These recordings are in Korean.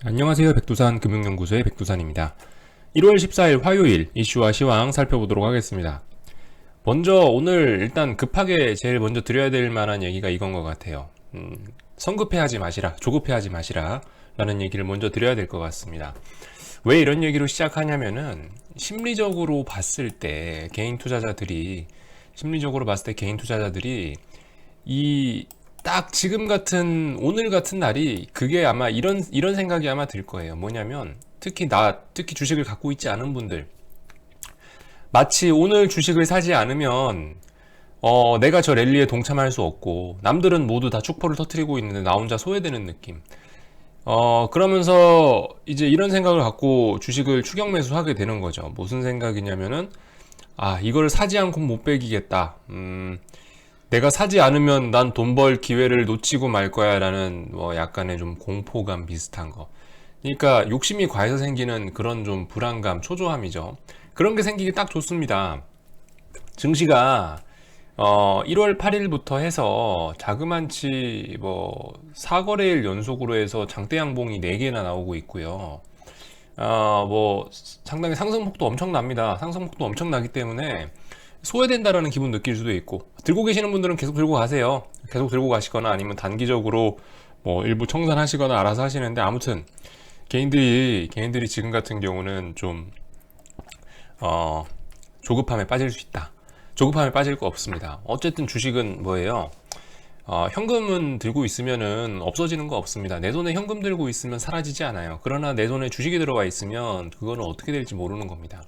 안녕하세요. 백두산 금융연구소의 백두산입니다. 1월 14일 화요일 이슈와 시황 살펴보도록 하겠습니다. 먼저 오늘 일단 급하게 제일 먼저 드려야 될 만한 얘기가 이건 것 같아요. 성급해하지 마시라, 조급해하지 마시라 라는 얘기를 먼저 드려야 될 것 같습니다. 왜 이런 얘기로 시작하냐면은 심리적으로 봤을 때 개인 투자자들이 이 딱 지금 같은 오늘 같은 날이 그게 아마 이런 생각이 아마 들 거예요. 뭐냐면 특히 주식을 갖고 있지 않은 분들, 마치 오늘 주식을 사지 않으면 내가 저 랠리에 동참할 수 없고 남들은 모두 다 축포를 터뜨리고 있는데 나 혼자 소외되는 느낌. 그러면서 이제 이런 생각을 갖고 주식을 추격 매수하게 되는 거죠. 무슨 생각이냐면은 이걸 사지 않고 못 빼기겠다. 내가 사지 않으면 난 돈 벌 기회를 놓치고 말 거야 라는 뭐 약간의 좀 공포감 비슷한 거. 그러니까 욕심이 과해서 생기는 그런 좀 불안감, 초조함이죠. 그런 게 생기기 딱 좋습니다. 증시가 1월 8일부터 해서 자그만치 뭐 4거래일 연속으로 해서 장대 양봉이 4개나 나오고 있고요. 뭐 상당히 상승폭도 엄청납니다. 상승폭도 엄청나기 때문에 소외된다라는 기분 느낄 수도 있고, 들고 계시는 분들은 계속 들고 가세요. 계속 들고 가시거나 아니면 단기적으로 뭐 일부 청산하시거나 알아서 하시는데, 아무튼 개인들이 지금 같은 경우는 좀 조급함에 빠질 수 있다. 조급함에 빠질 거 없습니다. 어쨌든 주식은 뭐예요? 현금은 들고 있으면은 없어지는 거 없습니다. 내 손에 현금 들고 있으면 사라지지 않아요. 그러나 내 손에 주식이 들어와 있으면 그거는 어떻게 될지 모르는 겁니다.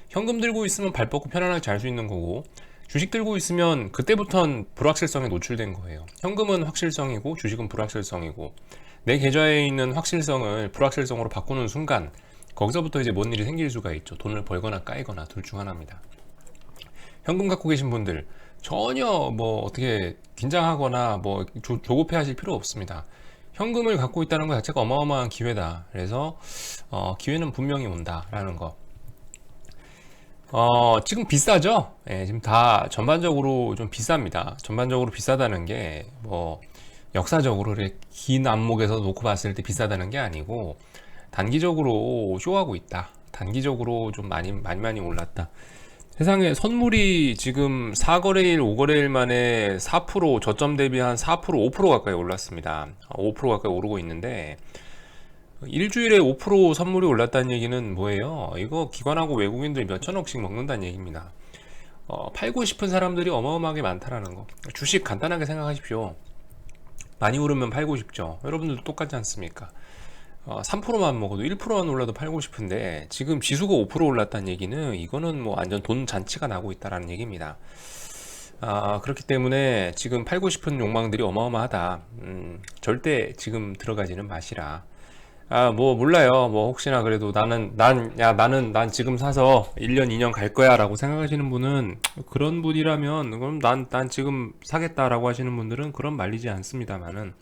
현금 들고 있으면 발 뻗고 편안하게 잘 수 있는 거고, 주식 들고 있으면 그때부터는 불확실성에 노출된 거예요. 현금은 확실성이고 주식은 불확실성이고, 내 계좌에 있는 확실성을 불확실성으로 바꾸는 순간 거기서부터 이제 뭔 일이 생길 수가 있죠. 돈을 벌거나 까이거나 둘 중 하나입니다. 현금 갖고 계신 분들 전혀 뭐 어떻게 긴장하거나 뭐 조급해 하실 필요 없습니다. 현금을 갖고 있다는 것 자체가 어마어마한 기회다. 그래서 기회는 분명히 온다라는 거. 지금 비싸죠? 예, 지금 다 전반적으로 좀 비쌉니다. 전반적으로 비싸다는 게 뭐 역사적으로 이렇게 긴 안목에서 놓고 봤을 때 비싸다는 게 아니고, 단기적으로 쇼하고 있다. 단기적으로 좀 많이 올랐다. 세상에 선물이 지금 4거래일, 5거래일 만에 4%, 저점 대비 한 4%, 5% 가까이 올랐습니다. 5% 가까이 오르고 있는데, 일주일에 5% 선물이 올랐다는 얘기는 뭐예요? 이거 기관하고 외국인들 몇 천억씩 먹는다는 얘기입니다. 팔고 싶은 사람들이 어마어마하게 많다라는 거. 주식 간단하게 생각하십시오. 많이 오르면 팔고 싶죠. 여러분들도 똑같지 않습니까? 3%만 먹어도 1%만 올라도 팔고 싶은데, 지금 지수가 5% 올랐다는 얘기는 이거는 뭐 완전 돈 잔치가 나고 있다라는 얘기입니다. 그렇기 때문에 지금 팔고 싶은 욕망들이 어마어마하다. 절대 지금 들어가지는 마시라. 뭐 몰라요. 뭐 혹시나 그래도 난 지금 사서 1년, 2년 갈 거야 라고 생각하시는 분은, 그런 분이라면 그럼 난 지금 사겠다라고 하시는 분들은 그런 말리지 않습니다만은,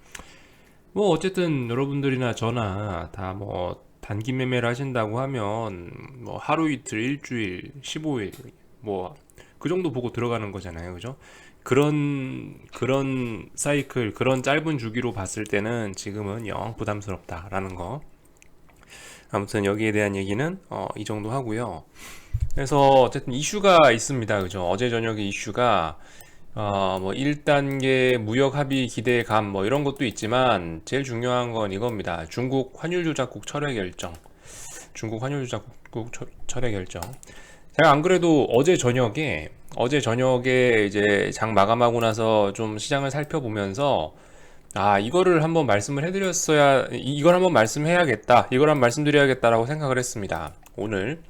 뭐 어쨌든 여러분들이나 저나 다 뭐 단기 매매를 하신다고 하면 뭐 하루 이틀, 일주일, 15일 뭐 그 정도 보고 들어가는 거잖아요. 그죠? 그런 사이클, 그런 짧은 주기로 봤을 때는 지금은 영 부담스럽다라는 거. 아무튼 여기에 대한 얘기는 이 정도 하고요. 그래서 어쨌든 이슈가 있습니다. 그죠? 어제 저녁에 이슈가 뭐 1단계 무역 합의 기대감 뭐 이런 것도 있지만, 제일 중요한 건 이겁니다. 중국 환율 조작국 철회 결정. 중국 환율 조작국 철회 결정. 제가 안 그래도 어제 저녁에 이제 장 마감하고 나서 좀 시장을 살펴보면서, 이거를 한번 말씀을 해드렸어야, 이걸 한번 말씀해야겠다, 이걸 한번 말씀드려야겠다라고 생각을 했습니다. 오늘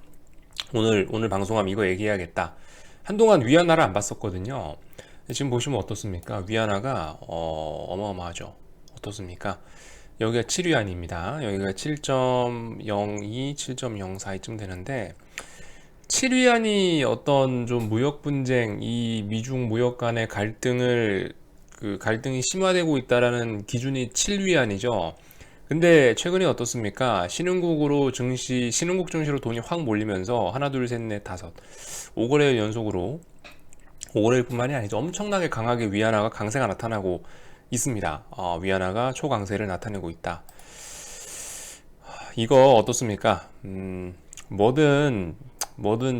방송하면 이거 얘기해야겠다. 한동안 위안화를 안 봤었거든요. 지금 보시면 어떻습니까? 위안화가 어마어마하죠. 어떻습니까? 여기가 7위안입니다. 여기가 7.02, 7.04 이쯤 되는데, 7위안이 어떤 좀 무역 분쟁, 이 미중 무역 간의 갈등이 심화되고 있다라는 기준이 7위안이죠. 근데 최근에 어떻습니까? 신흥국 증시로 돈이 확 몰리면서 하나, 둘, 셋, 넷, 다섯, 5거래일 연속으로, 5거래일뿐만이 아니죠. 엄청나게 강하게 위안화가 강세가 나타나고 있습니다. 위안화가 초강세를 나타내고 있다. 이거 어떻습니까? 뭐든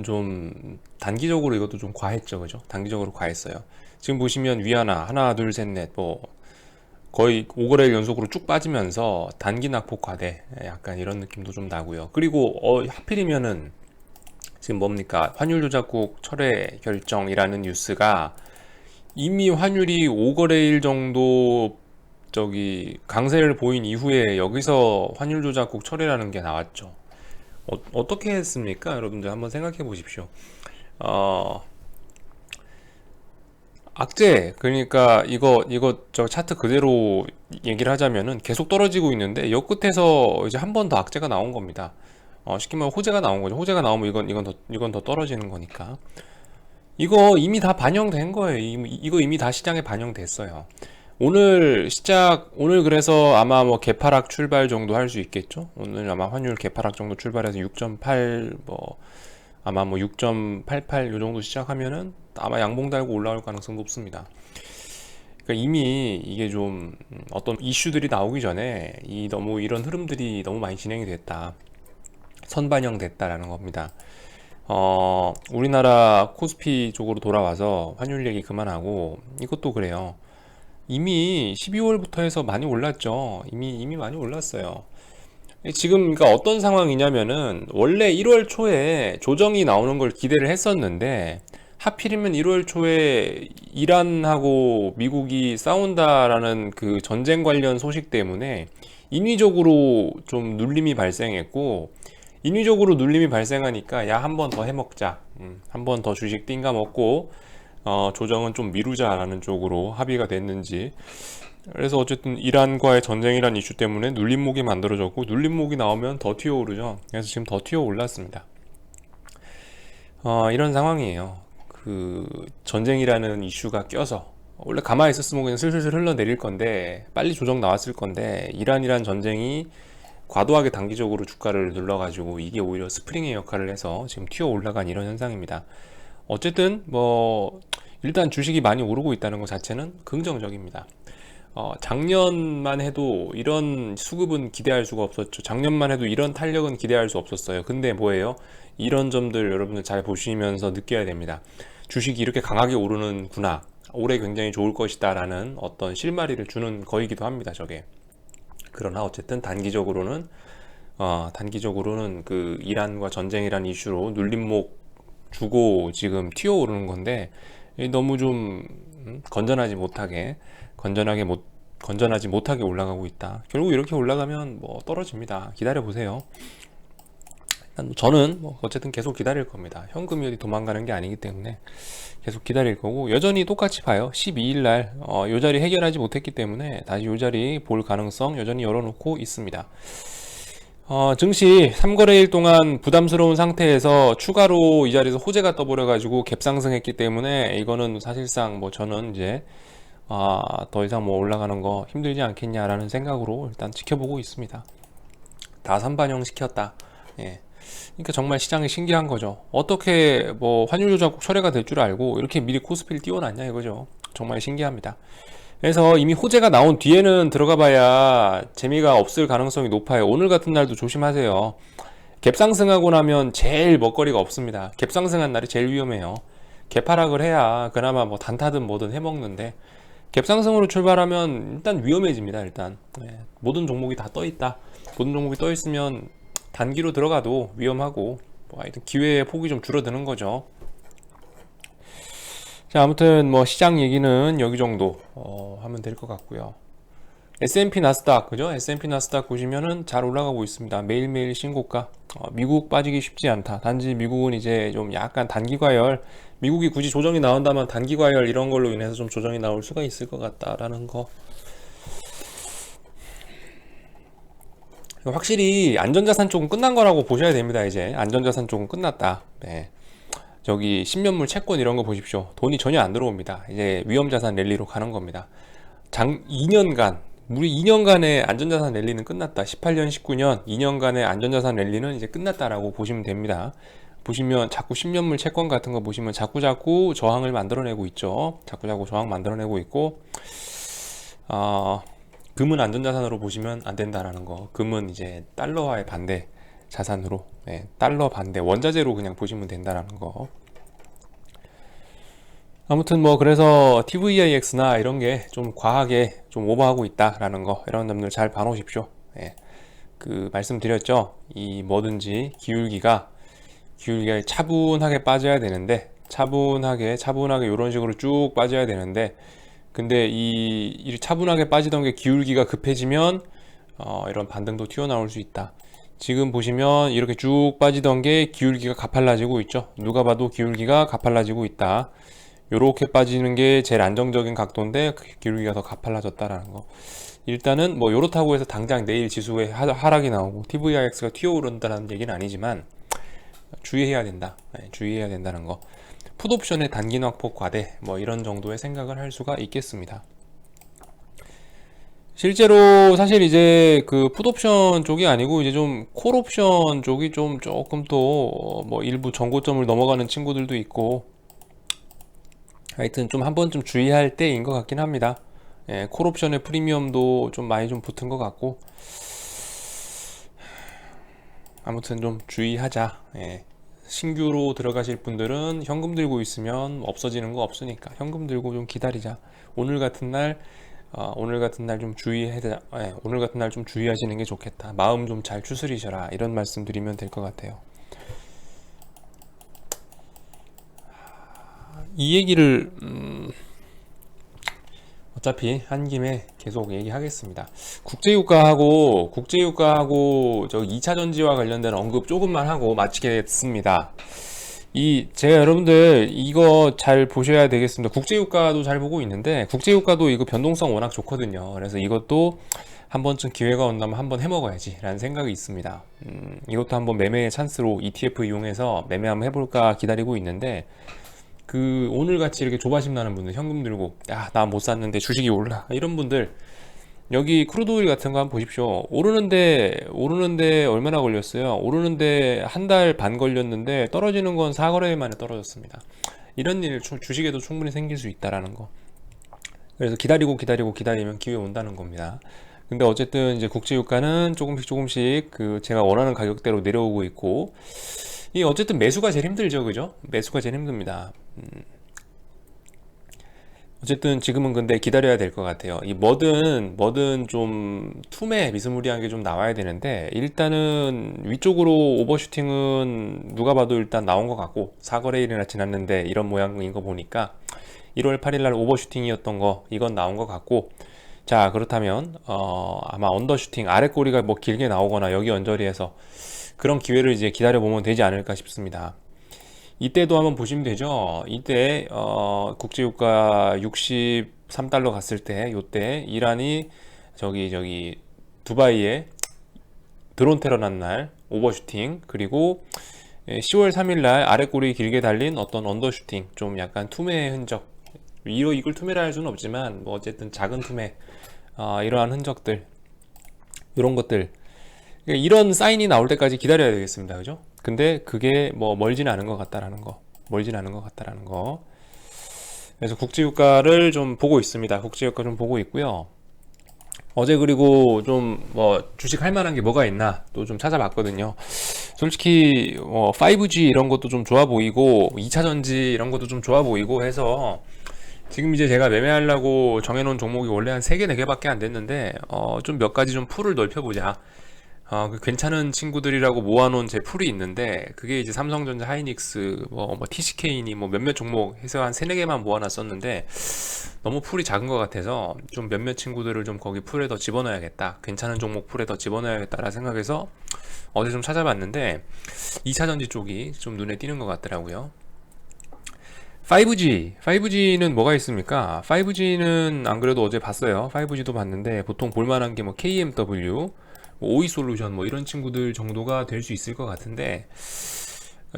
좀 단기적으로 이것도 좀 과했죠, 그죠? 단기적으로 과했어요. 지금 보시면 위안화 하나, 둘, 셋, 넷, 뭐 거의 5거래일 연속으로 쭉 빠지면서 단기 낙폭 과대, 약간 이런 느낌도 좀 나고요. 그리고 하필이면은 지금 뭡니까? 환율 조작국 철회 결정이라는 뉴스가 이미 환율이 5거래일 정도 강세를 보인 이후에 여기서 환율 조작국 철회라는 게 나왔죠. 어떻게 했습니까? 여러분들 한번 생각해 보십시오. 어, 악재, 그러니까 이거 저 차트 그대로 얘기를 하자면은 계속 떨어지고 있는데 여 끝에서 이제 한 번 더 악재가 나온 겁니다. 쉽게 말하면 호재가 나온 거죠. 호재가 나오면 이건 더 떨어지는 거니까. 이거 이미 다 반영된 거예요. 이거 이미 다 시장에 반영됐어요. 오늘 그래서 아마 뭐 개파락 출발 정도 할 수 있겠죠? 오늘 아마 환율 개파락 정도 출발해서 6.8 뭐 아마 뭐 6.88 요 정도 시작하면은 아마 양봉 달고 올라올 가능성 높습니다. 그러니까 이미 이게 좀 어떤 이슈들이 나오기 전에 너무 이런 흐름들이 너무 많이 진행이 됐다. 선반영됐다라는 겁니다. 우리나라 코스피 쪽으로 돌아와서 환율 얘기 그만하고 이것도 그래요. 이미 12월부터 해서 많이 올랐죠. 이미 많이 올랐어요. 지금 그러니까 어떤 상황이냐면은 원래 1월 초에 조정이 나오는 걸 기대를 했었는데 하필이면 1월 초에 이란하고 미국이 싸운다라는 그 전쟁 관련 소식 때문에 인위적으로 좀 눌림이 발생했고 인위적으로 눌림이 발생하니까 야 한 번 더 해먹자, 한 번 더 주식 띵가 먹고 조정은 좀 미루자라는 쪽으로 합의가 됐는지. 그래서 어쨌든 이란과의 전쟁이란 이슈 때문에 눌림목이 만들어졌고 눌림목이 나오면 더 튀어오르죠. 그래서 지금 더 튀어 올랐습니다. 이런 상황이에요. 그 전쟁이라는 이슈가 껴서 원래 가만히 있었으면 그냥 슬슬 흘러내릴 건데 빨리 조정 나왔을 건데 이란이란 전쟁이 과도하게 단기적으로 주가를 눌러가지고 이게 오히려 스프링의 역할을 해서 지금 튀어 올라간 이런 현상입니다. 어쨌든 뭐 일단 주식이 많이 오르고 있다는 것 자체는 긍정적입니다. 작년만 해도 이런 수급은 기대할 수가 없었죠. 작년만 해도 이런 탄력은 기대할 수 없었어요. 근데 뭐예요? 이런 점들 여러분들 잘 보시면서 느껴야 됩니다. 주식이 이렇게 강하게 오르는구나. 올해 굉장히 좋을 것이다 라는 어떤 실마리를 주는 거이기도 합니다. 저게. 그러나 어쨌든 단기적으로는 그 이란과 전쟁이란 이슈로 눌림목 주고 지금 튀어오르는 건데 너무 좀 건전하지 못하게 올라가고 있다. 결국 이렇게 올라가면 뭐 떨어집니다. 기다려 보세요. 저는 뭐 어쨌든 계속 기다릴 겁니다. 현금이 어디 도망가는 게 아니기 때문에 계속 기다릴 거고 여전히 똑같이 봐요. 12일 날 요 자리 해결하지 못했기 때문에 다시 요 자리 볼 가능성 여전히 열어놓고 있습니다. 증시 3거래일 동안 부담스러운 상태에서 추가로 이 자리에서 호재가 떠버려가지고 갭상승했기 때문에 이거는 사실상 뭐 저는 이제 더 이상 뭐 올라가는 거 힘들지 않겠냐라는 생각으로 일단 지켜보고 있습니다. 다 선반영 시켰다. 예. 그러니까 정말 시장이 신기한 거죠. 어떻게 뭐 환율 조작국 철회가 될 줄 알고 이렇게 미리 코스피를 띄워놨냐 이거죠. 정말 신기합니다. 그래서 이미 호재가 나온 뒤에는 들어가 봐야 재미가 없을 가능성이 높아요. 오늘 같은 날도 조심하세요. 갭 상승하고 나면 제일 먹거리가 없습니다. 갭 상승한 날이 제일 위험해요. 갭 하락을 해야 그나마 뭐 단타든 뭐든 해먹는데 갭 상승으로 출발하면 일단 위험해집니다. 일단 모든 종목이 다 떠 있다. 모든 종목이 떠 있으면 단기로 들어가도 위험하고 뭐 하여튼 기회의 폭이 좀 줄어드는 거죠. 자, 아무튼 뭐 시장 얘기는 여기 정도 하면 될 것 같고요. S&P 나스닥 그죠? S&P 나스닥 보시면은 잘 올라가고 있습니다. 매일매일 신고가. 미국 빠지기 쉽지 않다. 단지 미국은 이제 좀 약간 단기 과열, 미국이 굳이 조정이 나온다면 단기 과열 이런 걸로 인해서 좀 조정이 나올 수가 있을 것 같다라는 거. 확실히 안전자산 쪽은 끝난 거라고 보셔야 됩니다. 이제 안전자산 쪽은 끝났다. 네. 저기 신면물 채권 이런 거 보십시오. 돈이 전혀 안 들어옵니다. 이제 위험자산 랠리로 가는 겁니다. 2년간 무려 2년간의 안전자산 랠리는 끝났다. 18년, 19년 2년간의 안전자산 랠리는 이제 끝났다라고 보시면 됩니다. 보시면 자꾸 신면물 채권 같은 거 보시면 자꾸 저항을 만들어내고 있죠. 자꾸 저항 만들어내고 있고 금은 안전자산으로 보시면 안 된다라는 거. 금은 이제 달러화의 반대 자산으로, 달러 반대 원자재로 그냥 보시면 된다라는 거. 아무튼 뭐 그래서 TVIX나 이런 게 좀 과하게 좀 오버하고 있다라는 거, 이런 점들 잘 봐놓으십시오. 그 말씀드렸죠. 이 뭐든지 기울기가 차분하게 빠져야 되는데, 차분하게 이런 식으로 쭉 빠져야 되는데, 근데 이 차분하게 빠지던 게 기울기가 급해지면 이런 반등도 튀어나올 수 있다. 지금 보시면 이렇게 쭉 빠지던 게 기울기가 가팔라지고 있죠. 누가 봐도 기울기가 가팔라지고 있다. 요렇게 빠지는 게 제일 안정적인 각도인데 기울기가 더 가팔라졌다라는 거. 일단은 뭐 요렇다고 해서 당장 내일 지수에 하락이 나오고 TVIX가 튀어오른다는 얘기는 아니지만 주의해야 된다. 주의해야 된다는 거. 풋옵션의 단기 낙폭 과대, 뭐 이런 정도의 생각을 할 수가 있겠습니다. 실제로 사실 이제 그 풋옵션 쪽이 아니고 이제 좀 콜옵션 쪽이 좀 조금 또 뭐 일부 정고점을 넘어가는 친구들도 있고, 하여튼 좀 한 번쯤 주의할 때인 것 같긴 합니다. 콜옵션의 프리미엄도 좀 많이 좀 붙은 것 같고, 아무튼 좀 주의하자. 신규로 들어가실 분들은 현금 들고 있으면 없어지는 거 없으니까 현금 들고 좀 기다리자. 오늘 같은 날 좀 오늘 같은 날 좀 주의하시는 게 좋겠다. 마음 좀 잘 추스리셔라. 이런 말씀 드리면 될 것 같아요. 이 얘기를 어차피 한 김에 계속 얘기하겠습니다. 국제유가하고 저 2차 전지와 관련된 언급 조금만 하고 마치겠습니다. 제가 여러분들 이거 잘 보셔야 되겠습니다. 국제유가도 잘 보고 있는데, 국제유가도 이거 변동성 워낙 좋거든요. 그래서 이것도 한 번쯤 기회가 온다면 한번 해먹어야지 라는 생각이 있습니다. 이것도 한번 매매의 찬스로 ETF 이용해서 매매 한번 해볼까 기다리고 있는데, 그 오늘같이 이렇게 조바심 나는 분들, 현금 들고 야 나 못 샀는데 주식이 올라, 이런 분들 여기 크루드 오일 같은 거 한번 보십시오. 오르는데 얼마나 걸렸어요? 오르는데 한 달 반 걸렸는데 떨어지는 건 4거래일 만에 떨어졌습니다. 이런 일 주식에도 충분히 생길 수 있다라는 거. 그래서 기다리면 기회 온다는 겁니다. 근데 어쨌든 이제 국제유가는 조금씩 그 제가 원하는 가격대로 내려오고 있고, 이 어쨌든 매수가 제일 힘들죠, 그죠? 매수가 제일 힘듭니다. 어쨌든 지금은 근데 기다려야 될 것 같아요. 이 뭐든 좀 투매 미스무리한 게 좀 나와야 되는데, 일단은 위쪽으로 오버슈팅은 누가 봐도 일단 나온 것 같고, 4거래일이나 지났는데 이런 모양인 거 보니까 1월 8일 날 오버슈팅이었던 거, 이건 나온 것 같고, 자 그렇다면 아마 언더슈팅, 아래 꼬리가 뭐 길게 나오거나 여기 언저리에서 그런 기회를 이제 기다려보면 되지 않을까 싶습니다. 이때도 한번 보시면 되죠. 이때 국제유가 63달러 갔을 때, 요때 이란이 저기 두바이에 드론 테러 난 날 오버슈팅, 그리고 10월 3일 날 아래 꼬리 길게 달린 어떤 언더슈팅, 좀 약간 투매의 흔적, 이걸 투매라 할 수는 없지만 뭐 어쨌든 작은 투매, 이러한 흔적들, 이런 것들, 이런 사인이 나올 때까지 기다려야 되겠습니다. 그죠? 근데 그게 뭐 멀지는 않은 것 같다라는 거. 그래서 국제유가를 좀 보고 있습니다. 국제유가 좀 보고 있고요. 어제 그리고 좀 뭐 주식 할 만한 게 뭐가 있나 또 좀 찾아봤거든요. 솔직히 5G 이런 것도 좀 좋아 보이고, 2차 전지 이런 것도 좀 좋아 보이고 해서 지금 이제 제가 매매하려고 정해놓은 종목이 원래 한 3개, 4개밖에 안 됐는데 좀 몇 가지 좀 풀을 넓혀보자. 그 괜찮은 친구들이라고 모아놓은 제 풀이 있는데, 그게 이제 삼성전자, 하이닉스, 뭐 TCK니 뭐 몇몇 종목 해서 한 3, 4개만 모아놨었는데 너무 풀이 작은 것 같아서 좀 몇몇 친구들을 좀 거기 풀에 더 집어넣어야겠다, 괜찮은 종목 풀에 더 집어넣어야겠다라 생각해서 어제 좀 찾아봤는데 2차전지 쪽이 좀 눈에 띄는 것 같더라고요. 5G는 뭐가 있습니까? 5G는 안 그래도 어제 봤어요. 5G도 봤는데 보통 볼만한 게 뭐 KMW, 오이솔루션 뭐 이런 친구들 정도가 될 수 있을 것 같은데,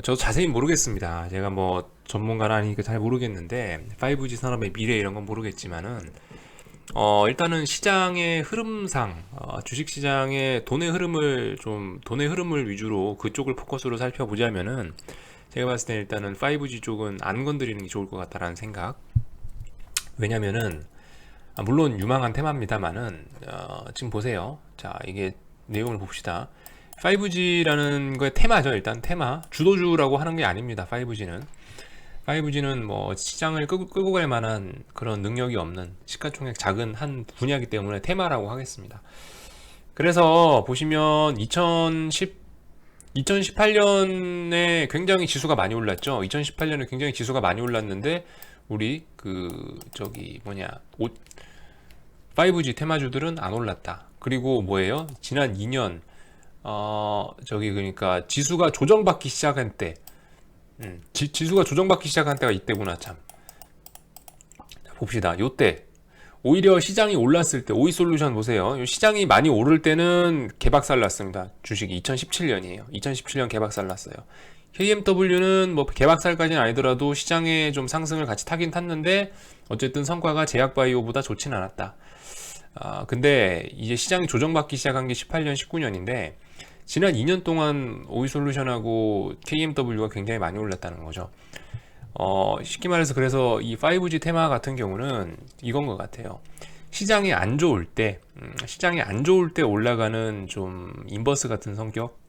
저 자세히 모르겠습니다. 제가 뭐 전문가는 아니니까 잘 모르겠는데 5G 산업의 미래 이런 건 모르겠지만은 일단은 시장의 흐름상 주식시장의 돈의 흐름을 위주로 그쪽을 포커스로 살펴보자면은, 제가 봤을 때 일단은 5G 쪽은 안 건드리는 게 좋을 것 같다라는 생각. 왜냐면은 물론 유망한 테마입니다만은 지금 보세요. 자, 이게 내용을 봅시다. 5G라는 거의 테마죠. 일단 테마 주도주라고 하는 게 아닙니다. 5G는 뭐 시장을 끌고 갈 만한 그런 능력이 없는 시가총액 작은 한 분야이기 때문에 테마라고 하겠습니다. 그래서 보시면 2018년에 굉장히 지수가 많이 올랐죠. 2018년에 굉장히 지수가 많이 올랐는데 우리 5G 테마주들은 안 올랐다. 그리고 뭐예요? 지난 2년 그러니까 지수가 조정받기 시작한 때, 지수가 조정받기 시작한 때가 이때구나 참. 자, 봅시다. 요때 오히려 시장이 올랐을 때 오이솔루션 보세요. 시장이 많이 오를 때는 개박살 났습니다. 주식이 2017년이에요. 2017년 개박살 났어요. KMW는 뭐 개박살까지는 아니더라도 시장에 좀 상승을 같이 타긴 탔는데 어쨌든 성과가 제약바이오보다 좋진 않았다. 근데 이제 시장이 조정받기 시작한 게 18년, 19년인데 지난 2년 동안 오이솔루션하고 KMW가 굉장히 많이 올랐다는 거죠. 쉽게 말해서 그래서 이 5G 테마 같은 경우는 이건 것 같아요. 시장이 안 좋을 때 올라가는 좀 인버스 같은 성격,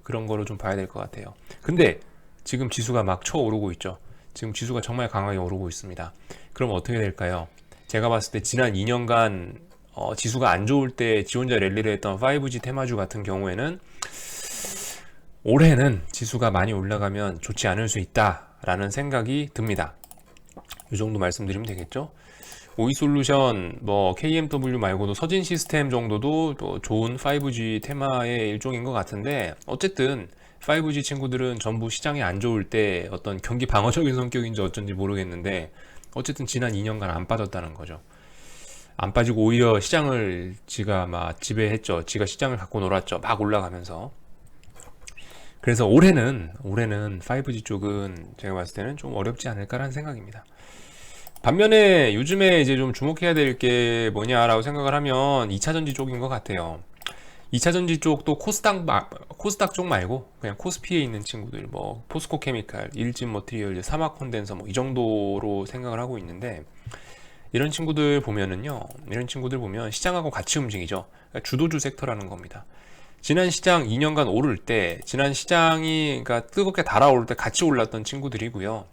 그런 거로 좀 봐야 될 것 같아요. 근데 지금 지수가 막 쳐오르고 있죠. 지금 지수가 정말 강하게 오르고 있습니다. 그럼 어떻게 될까요? 제가 봤을 때 지난 2년간 지수가 안 좋을 때 지 혼자 랠리를 했던 5G 테마주 같은 경우에는 올해는 지수가 많이 올라가면 좋지 않을 수 있다라는 생각이 듭니다. 이 정도 말씀드리면 되겠죠? 오이솔루션, 뭐 KMW 말고도 서진 시스템 정도도 또 좋은 5G 테마의 일종인 것 같은데 어쨌든 5G 친구들은 전부 시장이 안 좋을 때 어떤 경기 방어적인 성격인지 어쩐지 모르겠는데 어쨌든 지난 2년간 안 빠졌다는 거죠. 안 빠지고 오히려 시장을 지가 막 지배했죠. 지가 시장을 갖고 놀았죠. 막 올라가면서. 그래서 올해는 5G 쪽은 제가 봤을 때는 좀 어렵지 않을까라는 생각입니다. 반면에 요즘에 이제 좀 주목해야 될 게 뭐냐라고 생각을 하면 2차전지 쪽인 것 같아요. 2차전지 쪽도 코스닥 쪽 말고 그냥 코스피에 있는 친구들, 뭐 포스코 케미칼, 일진 머티리얼즈, 사막 콘덴서 뭐 이 정도로 생각을 하고 있는데 이런 친구들 보면 시장하고 같이 움직이죠. 그러니까 주도주 섹터라는 겁니다. 지난 시장 2년간 오를 때, 지난 시장이 그러니까 뜨겁게 달아오를 때 같이 올랐던 친구들이고요.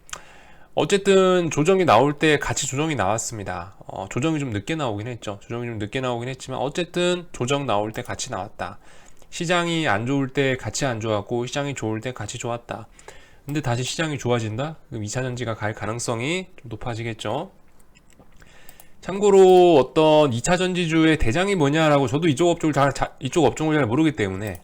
어쨌든 조정이 나올 때 같이 조정이 나왔습니다. 조정이 좀 늦게 나오긴 했지만 어쨌든 조정 나올 때 같이 나왔다. 시장이 안 좋을 때 같이 안 좋았고 시장이 좋을 때 같이 좋았다. 근데 다시 시장이 좋아진다? 그럼 2차전지가 갈 가능성이 좀 높아지겠죠. 참고로 어떤 2차 전지주의 대장이 뭐냐라고 저도 이쪽 업종을 잘 모르기 때문에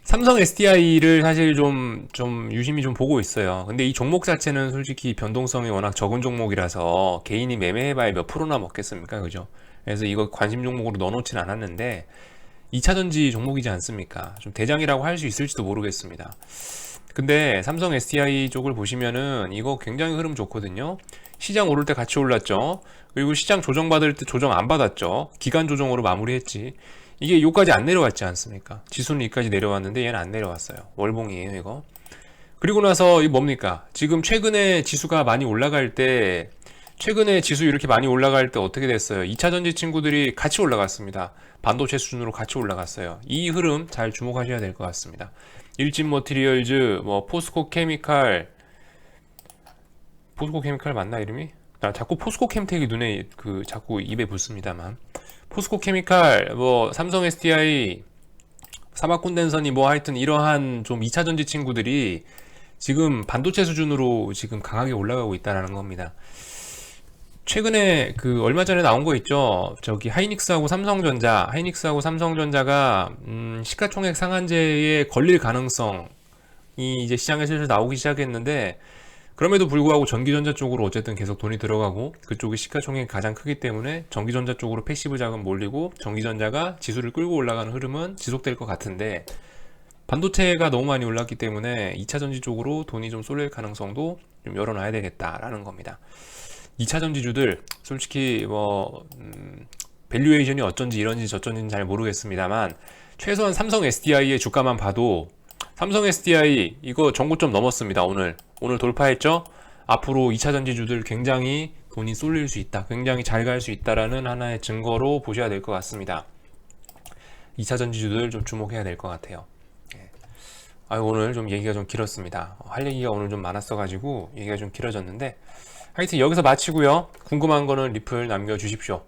삼성 SDI를 사실 좀 유심히 좀 보고 있어요. 근데 이 종목 자체는 솔직히 변동성이 워낙 적은 종목이라서 개인이 매매해봐야 몇 프로나 먹겠습니까? 그죠? 그래서 이거 관심 종목으로 넣어놓진 않았는데 2차 전지 종목이지 않습니까? 좀 대장이라고 할 수 있을지도 모르겠습니다. 근데 삼성 SDI 쪽을 보시면은 이거 굉장히 흐름 좋거든요. 시장 오를 때 같이 올랐죠. 그리고 시장 조정받을 때 조정 안 받았죠. 기간 조정으로 마무리했지. 이게 요까지 안 내려왔지 않습니까? 지수는 여기까지 내려왔는데 얘는 안 내려왔어요. 월봉이에요 이거. 그리고 나서 이 뭡니까? 지금 최근에 지수가 많이 올라갈 때 최근에 지수 이렇게 많이 올라갈 때 어떻게 됐어요? 2차 전지 친구들이 같이 올라갔습니다. 반도체 수준으로 같이 올라갔어요. 이 흐름 잘 주목하셔야 될 것 같습니다. 일진 머티리얼즈, 뭐 포스코 케미칼 맞나 이름이? 나 자꾸 포스코 캠텍이 눈에 자꾸 입에 붙습니다만 포스코 케미칼, 뭐 삼성 SDI, 사막 콘덴서니 뭐 하여튼 이러한 좀 2차 전지 친구들이 지금 반도체 수준으로 지금 강하게 올라가고 있다는 겁니다. 최근에 얼마 전에 나온 거 있죠. 하이닉스하고 삼성전자가 시가총액 상한제에 걸릴 가능성이 이제 시장에 슬슬 나오기 시작했는데 그럼에도 불구하고 전기전자 쪽으로 어쨌든 계속 돈이 들어가고 그쪽이 시가총액이 가장 크기 때문에 전기전자 쪽으로 패시브 자금 몰리고 전기전자가 지수를 끌고 올라가는 흐름은 지속될 것 같은데 반도체가 너무 많이 올랐기 때문에 2차전지 쪽으로 돈이 좀 쏠릴 가능성도 좀 열어놔야 되겠다라는 겁니다. 2차전지주들 솔직히 밸류에이션이 어쩐지 이런지 저쩐지는 잘 모르겠습니다만 최소한 삼성 SDI의 주가만 봐도 삼성 SDI 이거 전고점 넘었습니다. 오늘 돌파했죠. 앞으로 2차전지주들 굉장히 돈이 쏠릴 수 있다, 굉장히 잘 갈 수 있다라는 하나의 증거로 보셔야 될 것 같습니다. 2차 전지주들 좀 주목해야 될 것 같아요. 오늘 좀 얘기가 좀 길었습니다. 할 얘기가 오늘 좀 많았어가지고 얘기가 좀 길어졌는데, 하여튼 여기서 마치고요. 궁금한 거는 리플 남겨주십시오.